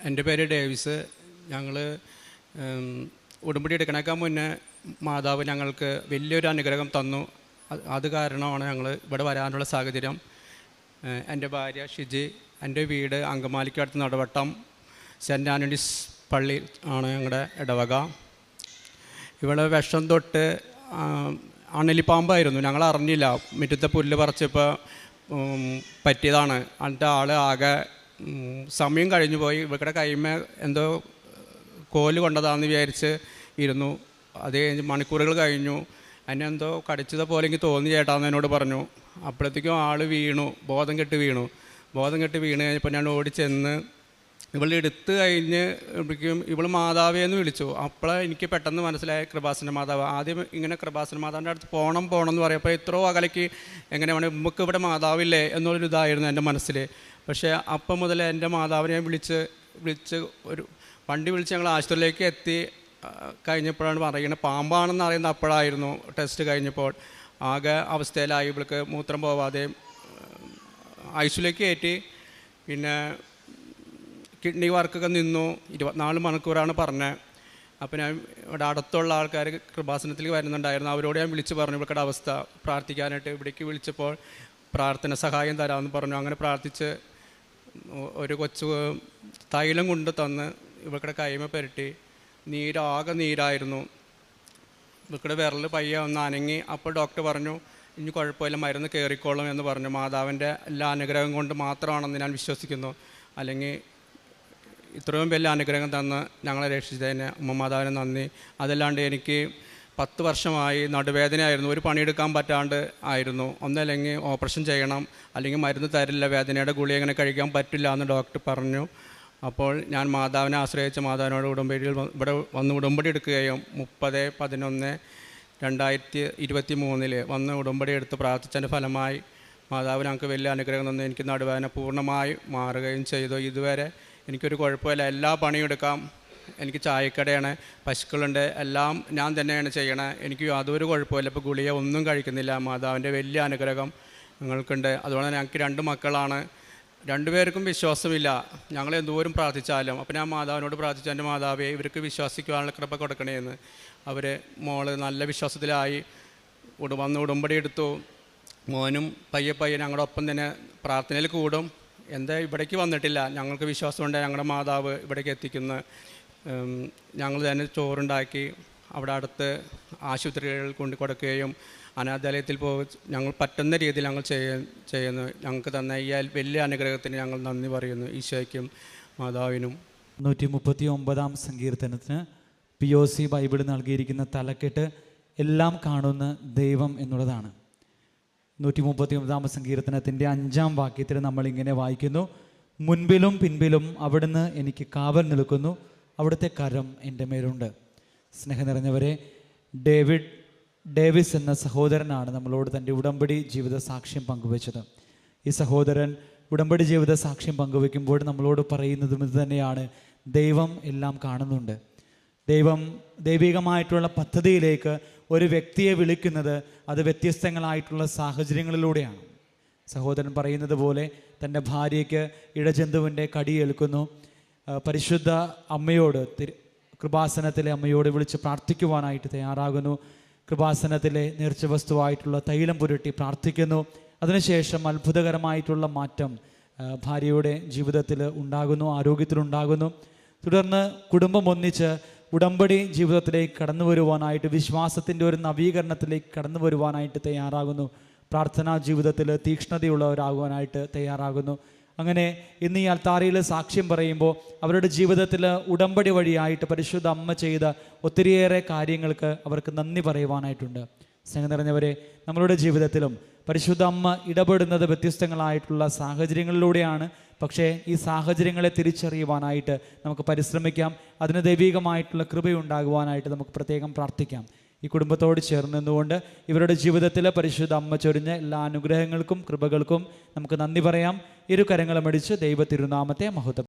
എൻ്റെ പേര് ഡേവിസ്. ഞങ്ങൾ ഉടമ്പടി എടുക്കണേക്കാൾ മുന്നേ മാതാവ് ഞങ്ങൾക്ക് വലിയൊരു അനുഗ്രഹം തന്നു. അത് കാരണമാണ് ഞങ്ങൾ ഇവിടെ വരാനുള്ള സാഹചര്യം. എൻ്റെ ഭാര്യ ഷിജി, എൻ്റെ വീട് അങ്കമാലിക്കടുത്ത് നടവട്ടം സെൻറ്റ് ആൻ്റണീസ് പള്ളി ആണ് ഞങ്ങളുടെ ഇടവക. ഇവിടെ വിഷം തൊട്ട് അണലിപ്പാമ്പായിരുന്നു, ഞങ്ങൾ അറിഞ്ഞില്ല. മുറ്റത്തെ പുല്ല് പറിച്ചപ്പോൾ പറ്റിയതാണ്. എന്നിട്ട് ആൾ ആകെ സമയം കഴിഞ്ഞു പോയി. ഇവരുടെ കൈമേ എന്തോ കോല് കൊണ്ടതാണെന്ന് വിചാരിച്ച് ഇരുന്നു. അത് കഴിഞ്ഞ് മണിക്കൂറുകൾ കഴിഞ്ഞു. എന്നെ എന്തോ കടിച്ചത് പോലെ എനിക്ക് തോന്നി ചേട്ടാന്ന് എന്നോട് പറഞ്ഞു. അപ്പോഴത്തേക്കും ആൾ വീണു, ബോധം കെട്ട് വീണു കഴിഞ്ഞപ്പോൾ ഞാൻ ഓടിച്ചെന്ന് ഇവളെ എടുത്ത് കഴിഞ്ഞ് ഇവൾ മാതാവേന്ന് വിളിച്ചു. അപ്പോഴാണ് എനിക്ക് പെട്ടെന്ന് മനസ്സിലായ കൃപാസന മാതാവ്. ആദ്യം ഇങ്ങനെ കൃപാസന മാതാവിൻ്റെ അടുത്ത് പോകണം എന്ന് പറയപ്പോൾ ഇത്രയോ അകലേക്ക് എങ്ങനെ വേണം, നമുക്ക് ഇവിടെ മാതാവില്ലേ എന്നുള്ളൊരു ഇതായിരുന്നു എൻ്റെ മനസ്സിൽ. പക്ഷേ അപ്പം മുതൽ എൻ്റെ മാതാവിനെ വിളിച്ച് ഒരു വണ്ടി വിളിച്ച് ഞങ്ങൾ ആശുപത്രിയിലേക്ക് എത്തി. കഴിഞ്ഞപ്പോഴാണ് പറയുന്നത് പാമ്പാണെന്ന് അറിയുന്നത് അപ്പോഴായിരുന്നു. ടെസ്റ്റ് കഴിഞ്ഞപ്പോൾ ആകെ അവസ്ഥയിലായി. ഇവൾക്ക് മൂത്രം പോവാതെ ഐസിയുലേക്ക് കയറ്റി. പിന്നെ കിഡ്നി വർക്കൊക്കെ നിന്നു. 24 മണിക്കൂറാണ് പറഞ്ഞത്. അപ്പോൾ ഞാൻ ഇവിടെ അടുത്തുള്ള ആൾക്കാർ കൃപാസനത്തിൽ വരുന്നുണ്ടായിരുന്നു. അവരോട് ഞാൻ വിളിച്ച് പറഞ്ഞു ഇവരുടെ അവസ്ഥ പ്രാർത്ഥിക്കാനായിട്ട്. ഇവിടേക്ക് വിളിച്ചപ്പോൾ പ്രാർത്ഥന സഹായം തരാമെന്ന് പറഞ്ഞു. അങ്ങനെ പ്രാർത്ഥിച്ച് ഒരു കൊച്ചു തൈലം കൊണ്ട് തന്ന് ഇവരുടെ കൈമ പുരട്ടി. ആകെ നീരായിരുന്നു. ഇവരുടെ വിരൽ പയ്യെ ഒന്ന് അനങ്ങി. അപ്പോൾ ഡോക്ടർ പറഞ്ഞു ഇനി കുഴപ്പമില്ല, മരുന്ന് കയറിക്കോളും എന്ന് പറഞ്ഞു. മാതാവിൻ്റെ എല്ലാ അനുഗ്രഹം കൊണ്ട് മാത്രമാണെന്ന് ഞാൻ വിശ്വസിക്കുന്നു. അല്ലെങ്കിൽ ഇത്രയും വലിയ അനുഗ്രഹം തന്ന് ഞങ്ങളെ രക്ഷിച്ചതിന് മാതാവിന് നന്ദി. അതല്ലാണ്ട് എനിക്ക് 10 വർഷമായി നടുവേദനയായിരുന്നു. ഒരു പണിയെടുക്കാൻ പറ്റാണ്ട് ആയിരുന്നു. ഒന്നല്ലെങ്കിൽ ഓപ്പറേഷൻ ചെയ്യണം, അല്ലെങ്കിൽ മരുന്ന് തരില്ല, വേദനയുടെ ഗുളിക അങ്ങനെ കഴിക്കാൻ പറ്റില്ല എന്ന് ഡോക്ടർ പറഞ്ഞു. അപ്പോൾ ഞാൻ മാതാവിനെ ആശ്രയിച്ച് മാതാവിനോട് ഇവിടെ വന്ന് ഉടമ്പടി എടുക്കുകയും 30/11/2023 വന്ന് ഉടമ്പടി എടുത്ത് പ്രാർത്ഥിച്ചതിൻ്റെ ഫലമായി മാതാവ് ഞങ്ങൾക്ക് വലിയ അനുഗ്രഹം തന്നു. എനിക്ക് നടുവേദന പൂർണ്ണമായി മാറുകയും ചെയ്തു. ഇതുവരെ എനിക്കൊരു കുഴപ്പമില്ല, എല്ലാ പണിയും എടുക്കാം. എനിക്ക് ചായക്കടയാണ്, പശുക്കളുണ്ട്, എല്ലാം ഞാൻ തന്നെയാണ് ചെയ്യണത്. എനിക്ക് യാതൊരു കുഴപ്പമില്ല. ഇപ്പോൾ ഗുളിക ഒന്നും കഴിക്കുന്നില്ല. മാതാവിൻ്റെ വലിയ അനുഗ്രഹം ഞങ്ങൾക്കുണ്ട്. അതുകൊണ്ട് ഞങ്ങൾക്ക് 2 മക്കളാണ്. 2 പേർക്കും വിശ്വാസമില്ല, ഞങ്ങൾ എന്തോരം പ്രാർത്ഥിച്ചാലും. അപ്പോൾ ഞാൻ മാതാവിനോട് പ്രാർത്ഥിച്ചു, എൻ്റെ മാതാവേ ഇവർക്ക് വിശ്വസിക്കുവാനുള്ള കൃപ കൊടുക്കണേന്ന്. അവർ മോള് നല്ല വിശ്വാസത്തിലായി വന്ന് ഉടമ്പടി എടുത്തു. മോനും പയ്യെ ഞങ്ങളുടെ ഒപ്പം തന്നെ പ്രാർത്ഥനയിൽ കൂടും. എന്താ ഇവിടേക്ക് വന്നിട്ടില്ല, ഞങ്ങൾക്ക് വിശ്വാസമുണ്ട് ഞങ്ങളുടെ മാതാവ് ഇവിടേക്ക് എത്തിക്കുന്നത്. ഞങ്ങൾ തന്നെ ചോറുണ്ടാക്കി അവിടെ അടുത്ത് ആശുപത്രികളിൽ കൊണ്ട് കൊടുക്കുകയും അനാഥാലയത്തിൽ ഞങ്ങൾ പറ്റുന്ന രീതിയിൽ ഞങ്ങൾ ചെയ്യുന്നു. ഞങ്ങൾക്ക് തന്ന ഈ വലിയ അനുഗ്രഹത്തിന് ഞങ്ങൾ നന്ദി പറയുന്നു ഈശോയ്ക്കും മാതാവിനും. 139 സങ്കീർത്തനത്തിന് POC ബൈബിൾ നൽകിയിരിക്കുന്ന തലക്കെട്ട് എല്ലാം കാണുന്ന ദൈവം എന്നുള്ളതാണ്. 139 സങ്കീർത്തനത്തിൻ്റെ 5-ാം വാക്യത്തിൽ നമ്മളിങ്ങനെ വായിക്കുന്നു: മുൻപിലും പിൻപിലും അവിടുന്ന് എനിക്ക് കാവൽ നിൽക്കുന്നു, അവിടുത്തെ കരം എൻ്റെ മേലുണ്ട്. സ്നേഹം നിറഞ്ഞവരെ, ഡേവിസ് എന്ന സഹോദരനാണ് നമ്മളോട് തൻ്റെ ഉടമ്പടി ജീവിത സാക്ഷ്യം പങ്കുവച്ചത്. ഈ സഹോദരൻ ഉടമ്പടി ജീവിത സാക്ഷ്യം പങ്കുവയ്ക്കുമ്പോൾ നമ്മളോട് പറയുന്നതും ഇത് തന്നെയാണ്: ദൈവം എല്ലാം കാണുന്നുണ്ട്. ദൈവികമായിട്ടുള്ള പദ്ധതിയിലേക്ക് ഒരു വ്യക്തിയെ വിളിക്കുന്നത് അത് വ്യത്യസ്തങ്ങളായിട്ടുള്ള സാഹചര്യങ്ങളിലൂടെയാണ്. സഹോദരൻ പറയുന്നത് പോലെ തൻ്റെ ഭാര്യയ്ക്ക് ഇഴജന്തുവിൻ്റെ കടിയേൽക്കുന്നു. പരിശുദ്ധ അമ്മയോട്, കൃപാസനത്തിലെ അമ്മയോട് വിളിച്ച് പ്രാർത്ഥിക്കുവാനായിട്ട് തയ്യാറാകുന്നു. കൃപാസനത്തിലെ നേർച്ച വസ്തുവായിട്ടുള്ള തൈലം പുരട്ടി പ്രാർത്ഥിക്കുന്നു. അതിനുശേഷം അത്ഭുതകരമായിട്ടുള്ള മാറ്റം ഭാര്യയുടെ ജീവിതത്തിൽ ഉണ്ടാകുന്നു, ആരോഗ്യത്തിലുണ്ടാകുന്നു. തുടർന്ന് കുടുംബം ഒന്നിച്ച് ഉടമ്പടി ജീവിതത്തിലേക്ക് കടന്നു വരുവാനായിട്ട്, വിശ്വാസത്തിൻ്റെ ഒരു നവീകരണത്തിലേക്ക് കടന്നു വരുവാനായിട്ട് തയ്യാറാകുന്നു. പ്രാർത്ഥനാ ജീവിതത്തിൽ തീക്ഷ്ണതയുള്ളവരാകുവാനായിട്ട് തയ്യാറാകുന്നു. അങ്ങനെ ഇന്ന് ഈ അൾത്താരയിൽ സാക്ഷ്യം പറയുമ്പോൾ അവരുടെ ജീവിതത്തിൽ ഉടമ്പടി വഴിയായിട്ട് പരിശുദ്ധ അമ്മ ചെയ്ത ഒത്തിരിയേറെ കാര്യങ്ങൾക്ക് അവർക്ക് നന്ദി പറയുവാനായിട്ടുണ്ട്. സ്നേഹം നിറഞ്ഞവരെ, നമ്മളുടെ ജീവിതത്തിലും പരിശുദ്ധ അമ്മ ഇടപെടുന്നത് വ്യത്യസ്തങ്ങളായിട്ടുള്ള സാഹചര്യങ്ങളിലൂടെയാണ്. പക്ഷേ ഈ സാഹചര്യങ്ങളെ തിരിച്ചറിയുവാനായിട്ട് നമുക്ക് പരിശ്രമിക്കാം. അതിന് ദൈവികമായിട്ടുള്ള കൃപയുണ്ടാകുവാനായിട്ട് നമുക്ക് പ്രത്യേകം പ്രാർത്ഥിക്കാം. ഈ കുടുംബത്തോട് ചേർന്ന് നിന്നുകൊണ്ട് ഇവരുടെ ജീവിതത്തിൽ പരിശുദ്ധ അമ്മ ചൊരിഞ്ഞ എല്ലാ അനുഗ്രഹങ്ങൾക്കും കൃപകൾക്കും നമുക്ക് നന്ദി പറയാം. ഇരു കരങ്ങളും അടിച്ച് ദൈവ തിരുനാമത്തെ മഹത്വം